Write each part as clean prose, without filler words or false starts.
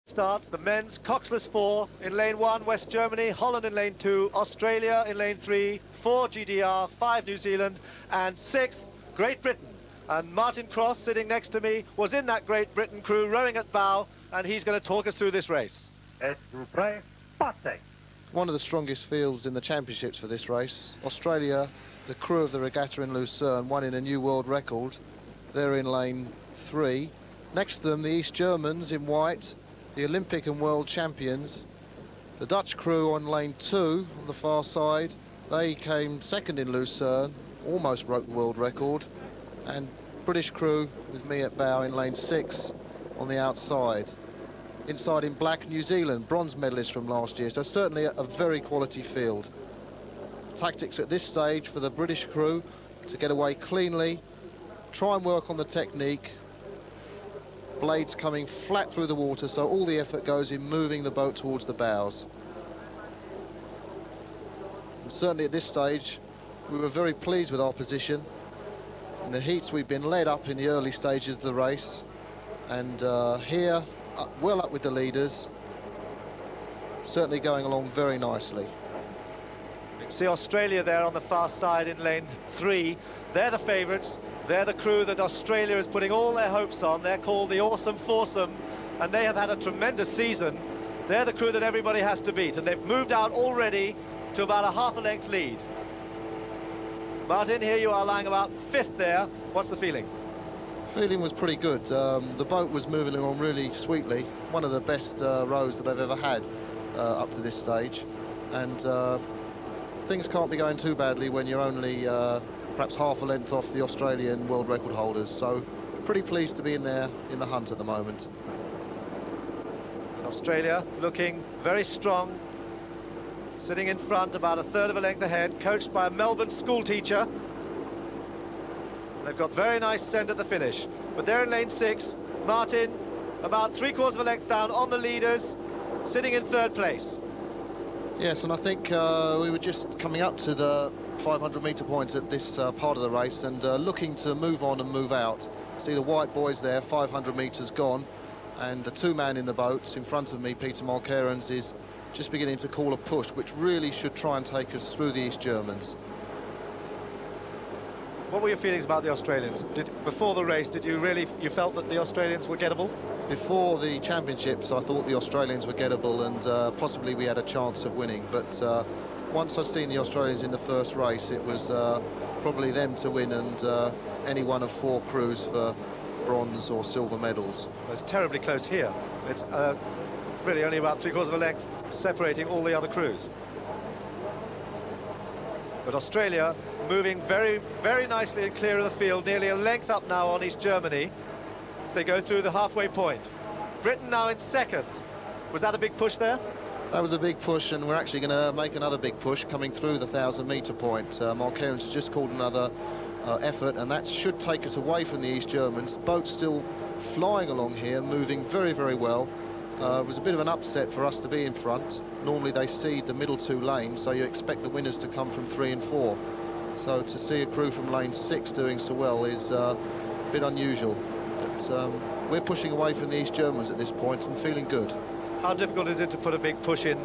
Start the men's coxless 4 in lane 1, West Germany, Holland in lane 2, Australia in lane 3, 4 GDR, 5 New Zealand, and 6 Great Britain. And Martin Cross, sitting next to me, was in that Great Britain crew rowing at bow, and he's going to talk us through this race. One of the strongest fields in the championships for this race. Australia, the crew of the regatta in Lucerne, won in a new world record. They're in lane 3. Next to them, the East Germans in white, the Olympic and world champions. The Dutch crew on lane 2 on the far side. They came second in Lucerne, almost broke the world record. And British crew with me at bow in lane 6 on the outside. Inside in black, New Zealand, bronze medalists from last year. So certainly a very quality field. Tactics at this stage for the British crew to get away cleanly, try and work on the technique. Blades coming flat through the water, so all the effort goes in moving the boat towards the bows. And certainly at this stage, we were very pleased with our position. In the heats, we've been led up in the early stages of the race, and here, well up with the leaders, certainly going along very nicely. You can see Australia there on the far side in lane 3. They're the favourites. They're the crew that Australia is putting all their hopes on. They're called the Awesome Foursome, and they have had a tremendous season. They're the crew that everybody has to beat, and they've moved out already to about a half a length lead. Martin, here you are lying about 5th there. What's the feeling? Feeling was pretty good. The boat was moving along really sweetly. One of the best rows that I've ever had up to this stage. And things can't be going too badly when you're only perhaps half a length off the Australian world record holders. So pretty pleased to be in there in the hunt at the moment. Australia looking very strong, sitting in front about a third of a length ahead, coached by a Melbourne school teacher. They've got very nice scent at the finish, but they're in lane 6. Martin, about 3/4 of a length down on the leaders, sitting in 3rd place. Yes, and I think we were just coming up to the 500-metre points at this part of the race, and looking to move on and move out. See the white boys there, 500 metres gone, and the 2-man in the boat in front of me, Peter Mulkerrins, is just beginning to call a push, which really should try and take us through the East Germans. What were your feelings about the Australians? Before the race, you felt that the Australians were gettable? Before the championships, I thought the Australians were gettable, and possibly we had a chance of winning. But once I'd seen the Australians in the first race, it was probably them to win, and any one of 4 crews for bronze or silver medals. Well, it's terribly close here. It's really only about 3/4 of a length separating all the other crews. But Australia moving very, very nicely and clear of the field, nearly a length up now on East Germany. They go through the halfway point. Britain now in 2nd. Was that a big push there? That was a big push, and we're actually going to make another big push coming through the 1,000-metre point. Mulkerrins has just called another effort, and that should take us away from the East Germans. The boat's still flying along here, moving very, very well. It was a bit of an upset for us to be in front. Normally they seed the middle 2 lanes, so you expect the winners to come from 3 and 4. So to see a crew from lane 6 doing so well is a bit unusual. But we're pushing away from the East Germans at this point and feeling good. How difficult is it to put a big push in,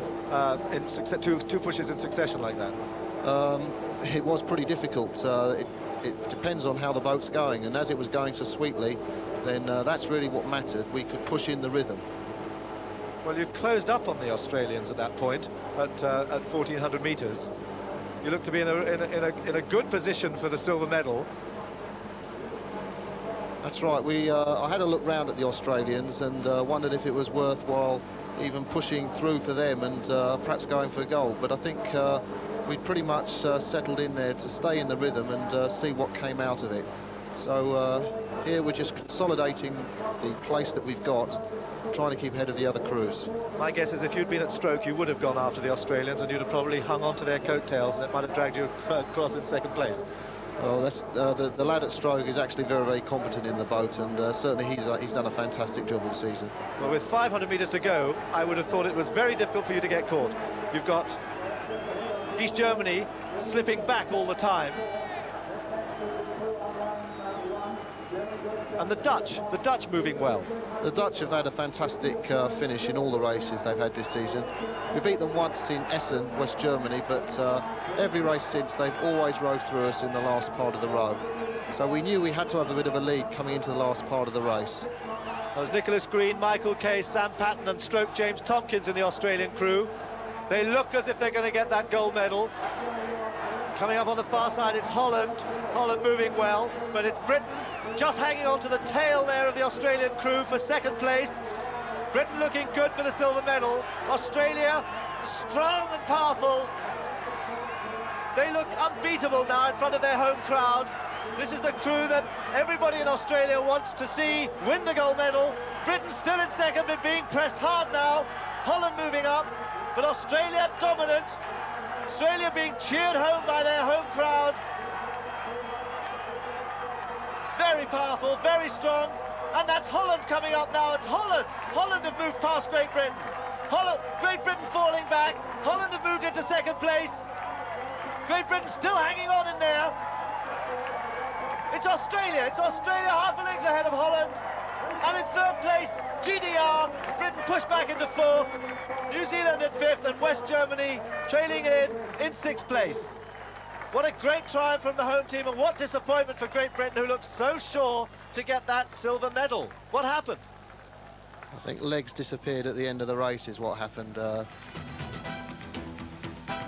two pushes in succession like that? It was pretty difficult. It depends on how the boat's going, and as it was going so sweetly, then that's really what mattered. We could push in the rhythm. Well, you closed up on the Australians at that point, at 1,400 metres. You look to be in a good position for the silver medal. That's right. I had a look round at the Australians and wondered if it was worthwhile even pushing through for them and perhaps going for gold. But I think we'd pretty much settled in there to stay in the rhythm and see what came out of it. So here we're just consolidating the place that we've got, trying to keep ahead of the other crews. My guess is if you'd been at stroke, you would have gone after the Australians, and you'd have probably hung on to their coattails, and it might have dragged you across in 2nd place. Well, that's, the lad at stroke is actually very, very competent in the boat, and certainly he's done a fantastic job all season. Well, with 500 metres to go, I would have thought it was very difficult for you to get caught. You've got East Germany slipping back all the time. And the Dutch moving well. The Dutch have had a fantastic finish in all the races they've had this season. We beat them once in Essen, West Germany, but every race since, they've always rode through us in the last part of the row. So we knew we had to have a bit of a lead coming into the last part of the race. That was Nicholas Green, Michael Kay, Sam Patton and stroke James Tompkins in the Australian crew. They look as if they're going to get that gold medal. Coming up on the far side, it's Holland. Holland moving well, but it's Britain just hanging on to the tail there of the Australian crew for second place. Britain looking good for the silver medal. Australia, strong and powerful. They look unbeatable now in front of their home crowd. This is the crew that everybody in Australia wants to see win the gold medal. Britain still in second, but being pressed hard now. Holland moving up, but Australia dominant. Australia being cheered home by their home crowd. Very powerful, very strong, and that's Holland coming up now. It's Holland. Holland have moved past Great Britain. Great Britain falling back. Holland have moved into second place. Great Britain still hanging on in there. It's Australia half a length ahead of Holland. And in third place, GDR, Britain pushed back into fourth. New Zealand in fifth, and West Germany trailing in sixth place. What a great triumph from the home team, and what disappointment for Great Britain, who looked so sure to get that silver medal. What happened? I think legs disappeared at the end of the race is what happened.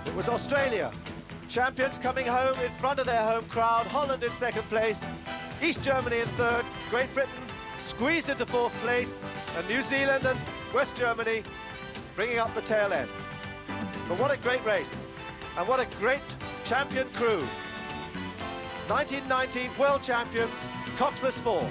It was Australia. Champions coming home in front of their home crowd. Holland in second place. East Germany in third. Great Britain squeezed into fourth place. And New Zealand and West Germany bringing up the tail end. But what a great race. And what a great champion crew. 1990 world champions, coxless 4.